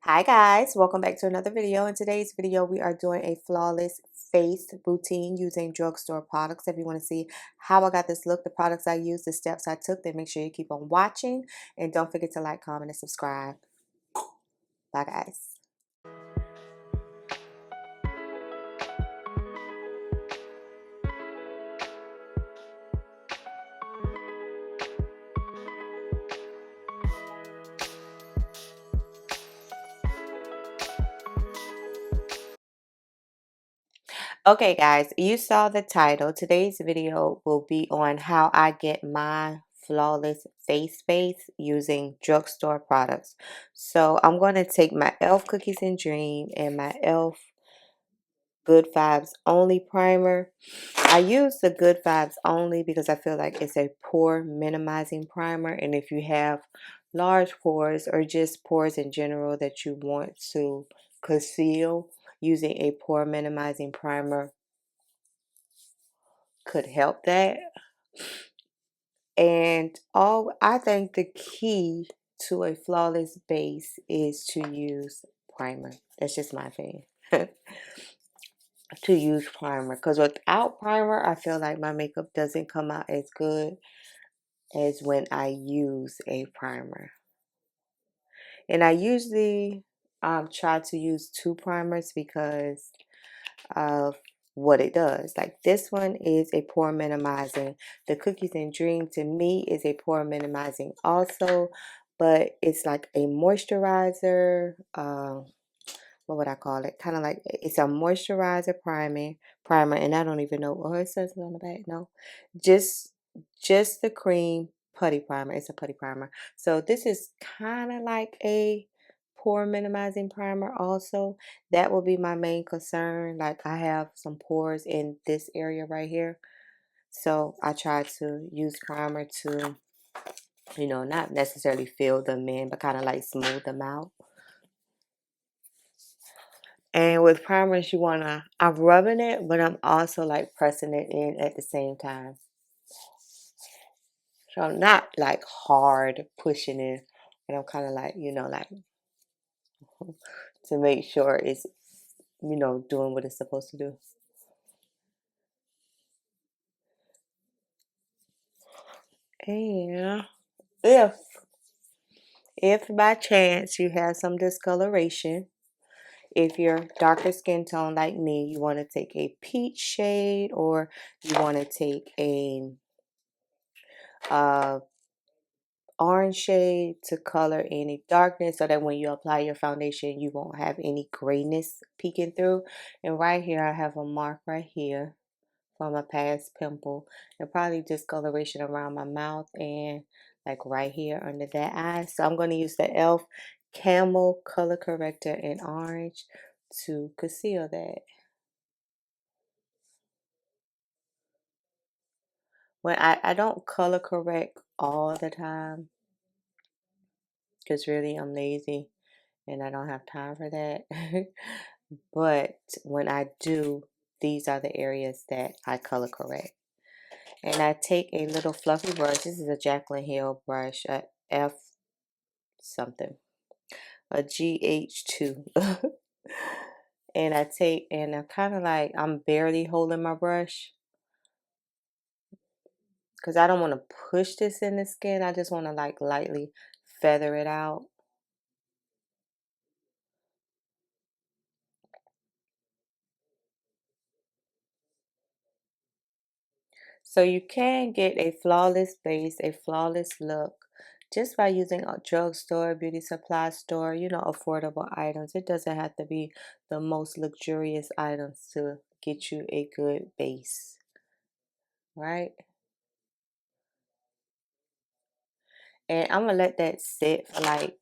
Hi guys, welcome back to another video. In today's video, we are doing a flawless face routine using drugstore products. If you want to see how I got this look, the products I used, the steps I took, then make sure you keep on watching. And don't forget to like, comment, and subscribe. Bye guys. Okay guys, you saw the title. Today's video will be on how I get my flawless face base using drugstore products. So I'm going to take my e.l.f. Cookies and Dream and my e.l.f. Good Vibes Only primer. I use the Good Vibes Only because I feel like it's a pore minimizing primer, and if you have large pores or just pores in general that you want to conceal, using a pore minimizing primer could help that. And I think the key to a flawless base is to use primer. That's just my opinion. To use primer, because without primer I feel like my makeup doesn't come out as good as when I use a primer. And I usually try to use two primers because of what it does. Like this one is a pore minimizing. The Cookies and Dream to me is a pore minimizing also, but it's like a moisturizer. What would I call it? Kind of like it's a moisturizer primer, and I don't even know what it says on the back. No, just the cream putty primer. It's a putty primer. So this is kind of like a pore minimizing primer also. That will be my main concern. Like I have some pores in this area right here, so I try to use primer to, not necessarily fill them in, but kind of like smooth them out. And with primers, I'm rubbing it, but I'm also like pressing it in at the same time. So I'm not like hard pushing it, and I'm kind of like, like to make sure it's, doing what it's supposed to do. And if by chance you have some discoloration, if you're darker skin tone like me, you want to take a peach shade, or you want to take a uh orange shade to color any darkness, so that when you apply your foundation you won't have any grayness peeking through. And right here I have a mark right here from a past pimple, and probably discoloration around my mouth and like right here under that eye. So I'm going to use the e.l.f. Camel Color Corrector in orange to conceal that. When I don't color correct all the time, because really I'm lazy and I don't have time for that. But when I do, these are the areas that I color correct. And I take a little fluffy brush. This is a Jaclyn Hill brush, a F something, a GH2. And I'm kind of like, I'm barely holding my brush because I don't want to push this in the skin. I just want to like lightly feather it out. So you can get a flawless base, a flawless look, just by using a drugstore, beauty supply store, affordable items. It doesn't have to be the most luxurious items to get you a good base, right? And I'm gonna let that sit for like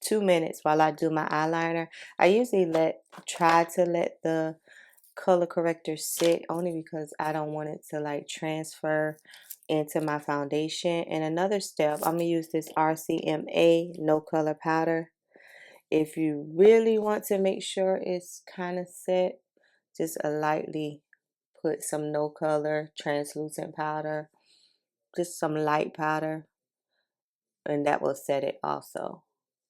2 minutes while I do my eyeliner. I usually try to let the color corrector sit, only because I don't want it to like transfer into my foundation. And another step, I'm gonna use this RCMA no color powder. If you really want to make sure it's kind of set, just a lightly put some no color translucent powder, just some light powder, and that will set it also.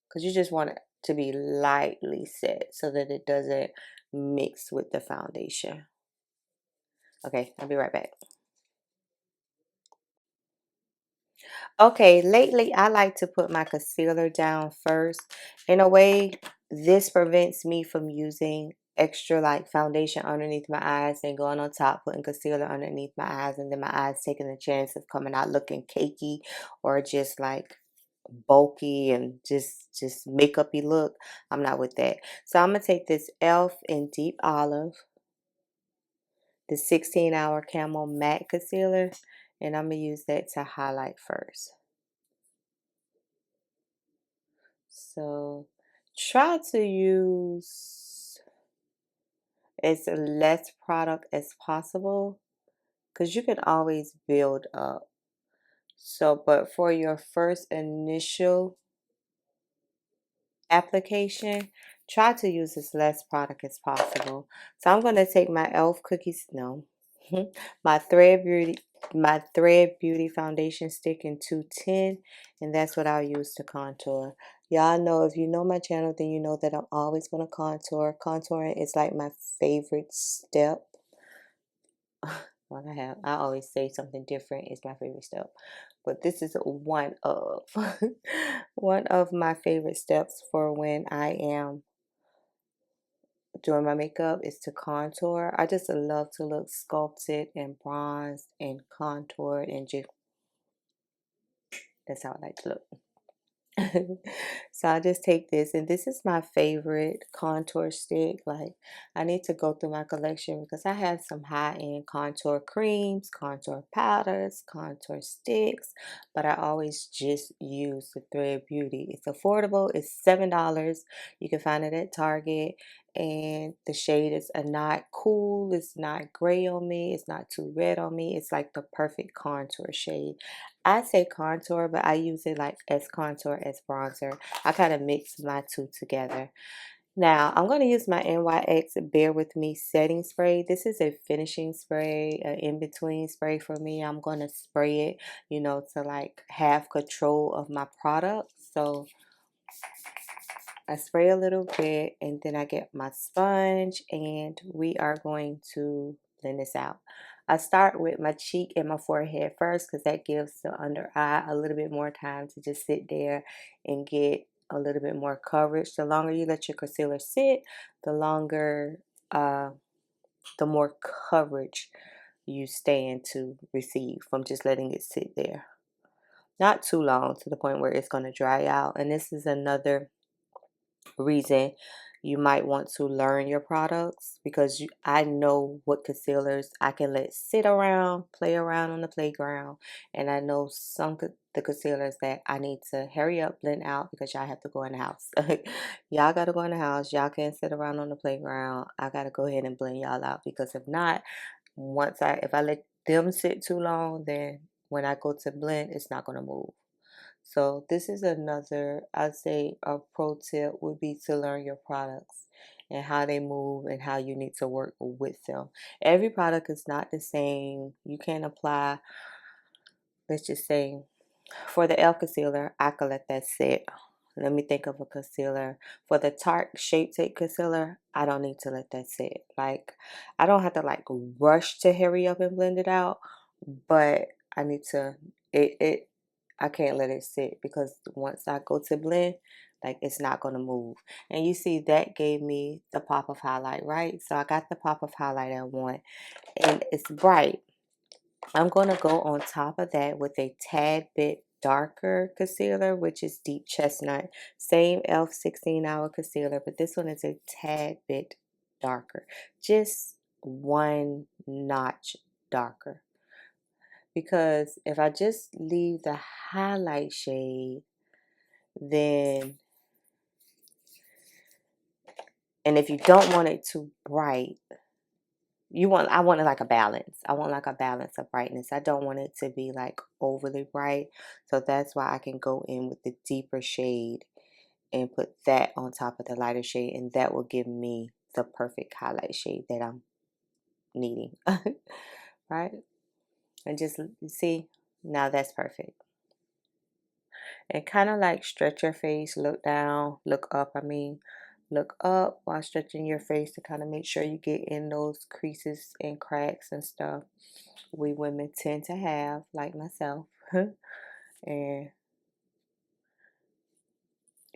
Because you just want to be lightly set so that it doesn't mix with the foundation. Okay, I'll be right back. Okay, lately I like to put my concealer down first. In a way, this prevents me from using extra like foundation underneath my eyes and going on top, putting concealer underneath my eyes, and then my eyes taking the chance of coming out looking cakey or just like bulky and just makeupy look. I'm not with that. So I'm gonna take this e.l.f. in Deep Olive, the 16-hour Camo Matte Concealer, and I'm gonna use that to highlight first. So try to use as less product as possible because you can always build up. So, but for your first initial application, try to use as less product as possible. So I'm going to take my e.l.f. cookies, no, my Thread Beauty foundation stick in 210, and that's what I'll use to contour. Y'all know, if you know my channel, then you know that I'm always going to contour. Contouring is like my favorite step. Well, I always say something different is my favorite step, but this is one of one of my favorite steps for when I am doing my makeup is to contour. I just love to look sculpted and bronzed and contoured, and just that's how I like to look. So I just take this, and this is my favorite contour stick. Like, I need to go through my collection because I have some high-end contour creams, contour powders, contour sticks, but I always just use the Thread Beauty. It's affordable. It's $7. You can find it at Target, and the shade is a not cool. It's not gray on me. It's not too red on me. It's like the perfect contour shade. I say contour, but I use it like as contour as bronzer. I kind of mix my two together. Now, I'm going to use my NYX Bear With Me setting spray. This is a finishing spray, an in-between spray for me. I'm going to spray it, to like have control of my product. So I spray a little bit, and then I get my sponge, and we are going to blend this out. I start with my cheek and my forehead first because that gives the under eye a little bit more time to just sit there and get a little bit more coverage. The longer you let your concealer sit, the longer, the more coverage you stand to receive from just letting it sit there. Not too long to the point where it's going to dry out. And this is another reason you might want to learn your products, because I know what concealers I can let sit around, play around on the playground, and I know the concealers that I need to hurry up, blend out, because y'all have to go in the house. Y'all got to go in the house. Y'all can't sit around on the playground. I got to go ahead and blend y'all out, because if not, if I let them sit too long, then when I go to blend, it's not going to move. So this is another, I'd say a pro tip would be to learn your products and how they move and how you need to work with them. Every product is not the same. You can apply, let's just say, for the e.l.f. concealer, I could let that sit. Let me think of a concealer. For the Tarte Shape Tape concealer, I don't need to let that sit. Like, I don't have to like rush to hurry up and blend it out, but I need to, I can't let it sit, because once I go to blend, like, it's not going to move. And you see that gave me the pop of highlight, right? So I got the pop of highlight I want, and it's bright. I'm going to go on top of that with a tad bit darker concealer, which is Deep Chestnut. Same e.l.f. 16-hour concealer, but this one is a tad bit darker. Just one notch darker. Because if I just leave the highlight shade, then, and if you don't want it too bright, I want it like a balance. I want like a balance of brightness. I don't want it to be like overly bright. So that's why I can go in with the deeper shade and put that on top of the lighter shade, and that will give me the perfect highlight shade that I'm needing. Right? And just see, now that's perfect. and kind of like stretch your face, look down, look up, I mean. Look up while stretching your face to kind of make sure you get in those creases and cracks and stuff we women tend to have, like myself. And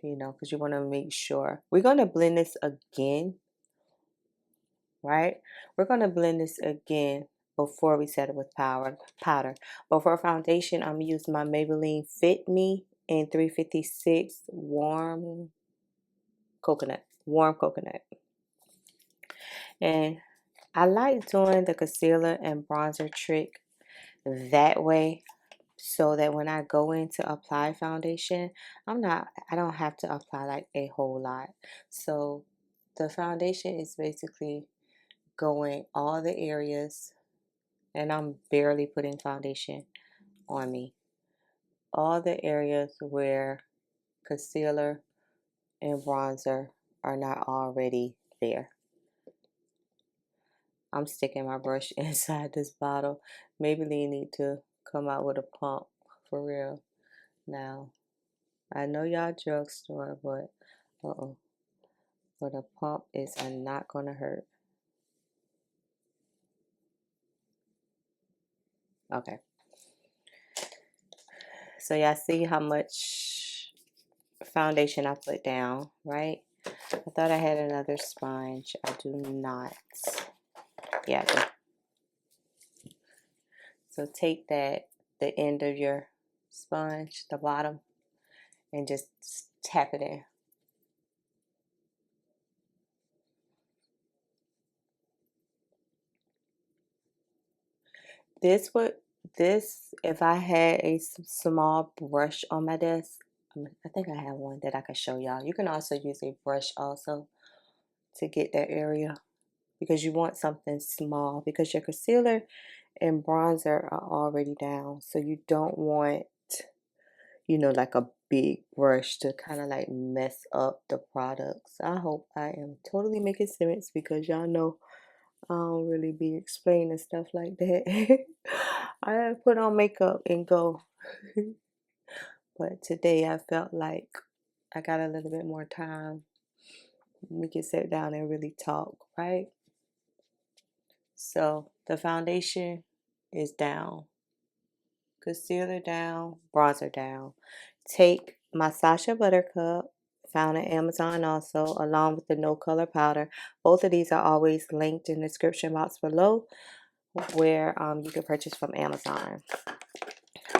you know, because you want to make sure. We're going to blend this again, right? We're going to blend this again before we set it with powder. But for foundation, I'm using my Maybelline Fit Me in 356 warm coconut. And I like doing the concealer and bronzer trick that way, so that when I go in to apply foundation, I don't have to apply like a whole lot. So the foundation is basically going all the areas, and I'm barely putting foundation on me. All the areas where concealer and bronzer are not already there. I'm sticking my brush inside this bottle. Maybelline need to come out with a pump for real. Now, I know y'all drugstore, but but a pump is not gonna hurt. Okay. So y'all see how much foundation I put down, right? I thought I had another sponge. I do not. Yeah, I do. So take that, the end of your sponge, the bottom, and just tap it in. If I had a small brush on my desk, I think I have one that I can show y'all. You can also use a brush also to get that area, because you want something small, because your concealer and bronzer are already down. So you don't want, you know, like a big brush to kind of like mess up the products. I hope I am totally making sense, because y'all know I don't really be explaining stuff like that. I put on makeup and go. But today I felt like I got a little bit more time. We can sit down and really talk, right? So the foundation is down, concealer down, bronzer down. Take my Sasha Buttercup, found at Amazon also, along with the No Color Powder. Both of these are always linked in the description box below, where you can purchase from Amazon.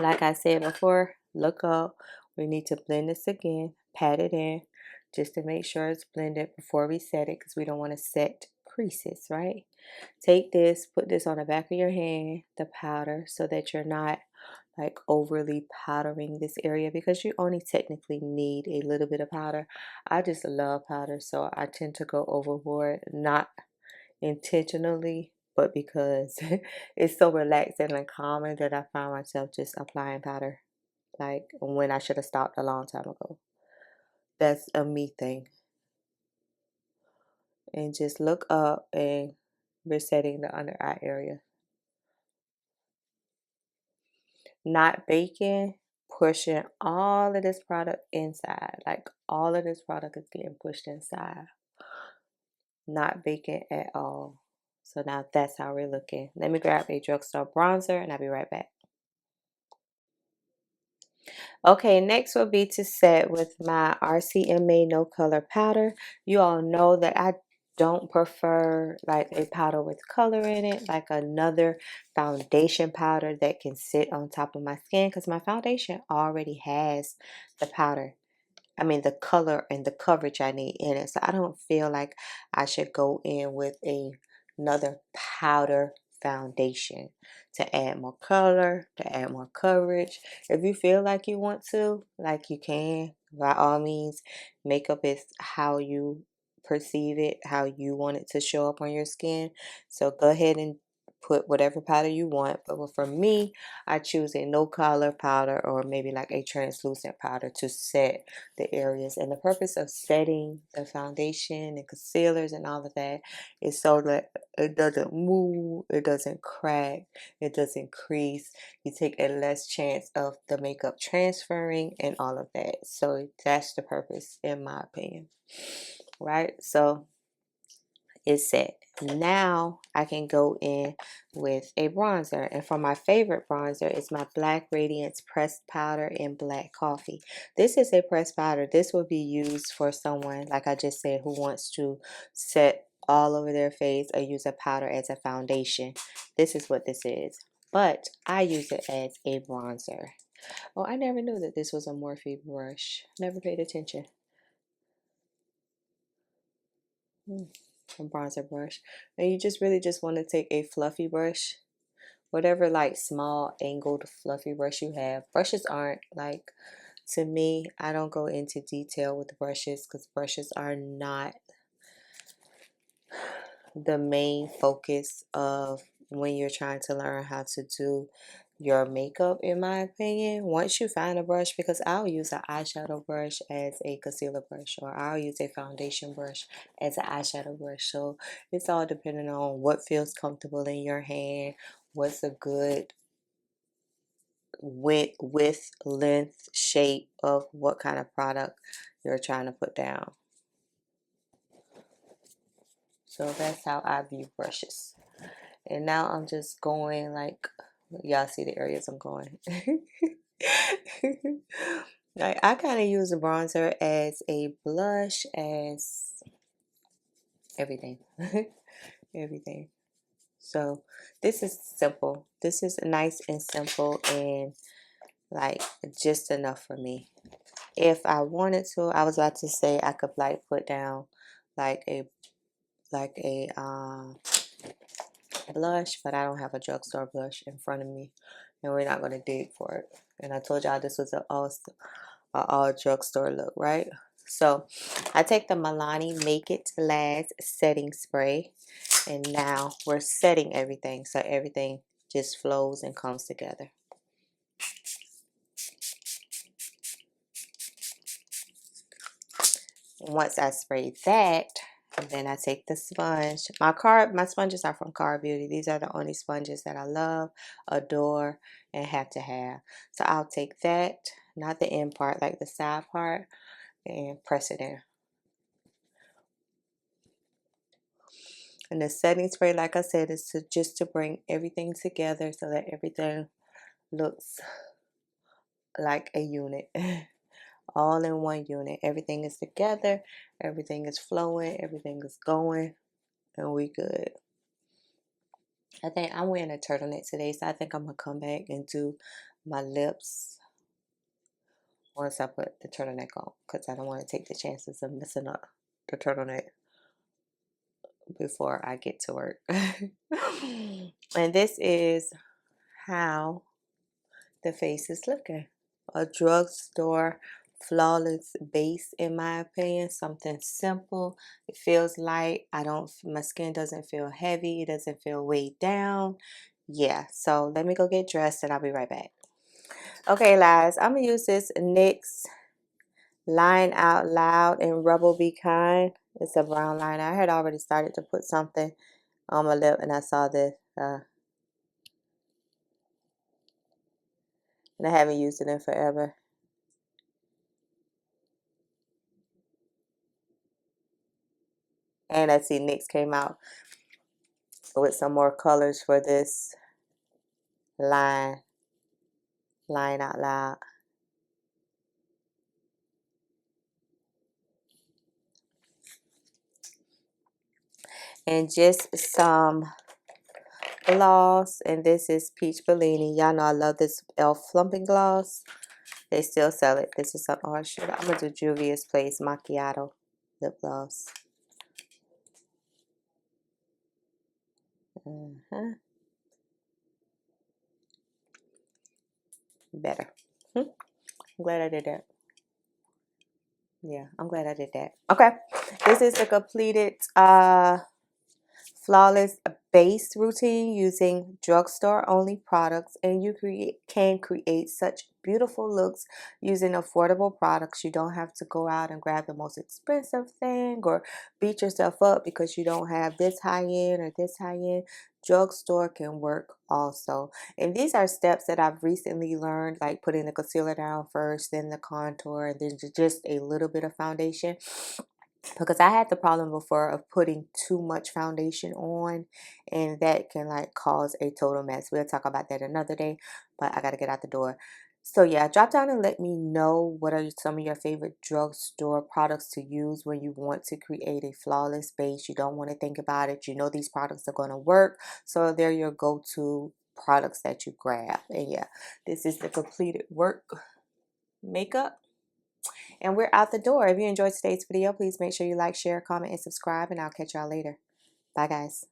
Like I said before, look up. We need to blend this again, pat it in, just to make sure it's blended before we set it, because we don't want to set creases, right? Take this, put this on the back of your hand, the powder, so that you're not like overly powdering this area, because you only technically need a little bit of powder. I just love powder, so I tend to go overboard, not intentionally, but because it's so relaxing and calming that I find myself just applying powder, like when I should have stopped a long time ago. That's a me thing. And just look up, and we're setting the under eye area. Not baking, pushing all of this product inside. Like all of this product is getting pushed inside. Not baking at all. So now that's how we're looking. Let me grab a drugstore bronzer and I'll be right back. Okay, next will be to set with my RCMA No Color Powder. You all know that I don't prefer like a powder with color in it, like another foundation powder that can sit on top of my skin, because my foundation already has the powder. I mean, the color and the coverage I need in it. So I don't feel like I should go in with another powder foundation to add more color, to add more coverage. If you feel like you want to, like you can, by all means. Makeup is how you perceive it, how you want it to show up on your skin. So go ahead and put whatever powder you want. But for me, I choose a no color powder or maybe like a translucent powder to set the areas. And the purpose of setting the foundation and concealers and all of that is so that it doesn't move, it doesn't crack, it doesn't crease. You take a less chance of the makeup transferring and all of that. So that's the purpose, in my opinion. Right? So is set. Now I can go in with a bronzer, and for my favorite bronzer is my Black Radiance pressed powder in Black Coffee. This is a pressed powder. This will be used for someone, like I just said, who wants to set all over their face or use a powder as a foundation. This is what this is, but I use it as a bronzer. Oh, I never knew that this was a Morphe brush. Never paid attention. A bronzer brush, and you just really just want to take a fluffy brush, whatever like small angled fluffy brush you have. Brushes aren't like, to me, I don't go into detail with brushes because brushes are not the main focus of when you're trying to learn how to do your makeup, in my opinion. Once you find a brush, because I'll use an eyeshadow brush as a concealer brush, or I'll use a foundation brush as an eyeshadow brush. So it's all depending on what feels comfortable in your hand, what's a good width, length, shape of what kind of product you're trying to put down. So that's how I view brushes. And now I'm just going like, y'all see the areas I'm going. Like, I kind of use the bronzer as a blush, as everything. Everything. So this is simple. This is nice and simple and like just enough for me. If I wanted to, I was about to say I could like put down like a blush, but I don't have a drugstore blush in front of me, and we're not going to dig for it. And I told y'all this was an all drugstore look, right? So I take the Milani Make It Last setting spray, and now we're setting everything so everything just flows and comes together. Once I spray that, and then I take the sponge. My sponges are from Car Beauty. These are the only sponges that I love, adore, and have to have. So I'll take that, not the end part, like the side part, and press it in. And the setting spray, like I said, is just to bring everything together so that everything looks like a unit. All in one unit. Everything is together, everything is flowing, everything is going, and we good. I think I'm wearing a turtleneck today, so I think I'm gonna come back and do my lips once I put the turtleneck on, because I don't want to take the chances of messing up the turtleneck before I get to work. And this is how the face is looking. A drugstore flawless base, in my opinion. Something simple. It feels light. My skin doesn't feel heavy. It doesn't feel weighed down. Yeah, so let me go get dressed and I'll be right back. Okay, guys, I'm gonna use this NYX Line Out Loud and Rebel Be Kind. It's a brown liner. I had already started to put something on my lip and I saw this, and I haven't used it in forever. And I see NYX came out with some more colors for this line Out Loud. And just some gloss, and this is Peach Bellini. Y'all know I love this e.l.f. Flumping Gloss. They still sell it. This is some, oh shoot, I'm gonna do Juvia'splace Macchiato lip gloss. Better. I'm glad I did that. Yeah, I'm glad I did that. Okay, this is the completed flawless base routine using drugstore only products, and you can create such beautiful looks using affordable products. You don't have to go out and grab the most expensive thing or beat yourself up because you don't have this high end or this high end. Drugstore can work also. And these are steps that I've recently learned, like putting the concealer down first, then the contour, and then just a little bit of foundation, because I had the problem before of putting too much foundation on, and that can like cause a total mess. We'll talk about that another day, but I got to get out the door. So yeah, drop down and let me know what are some of your favorite drugstore products to use when you want to create a flawless base. You don't want to think about it. You know these products are going to work, so they're your go-to products that you grab. And yeah, this is the completed work makeup. And we're out the door. If you enjoyed today's video, please make sure you like, share, comment, and subscribe, and I'll catch y'all later. Bye, guys.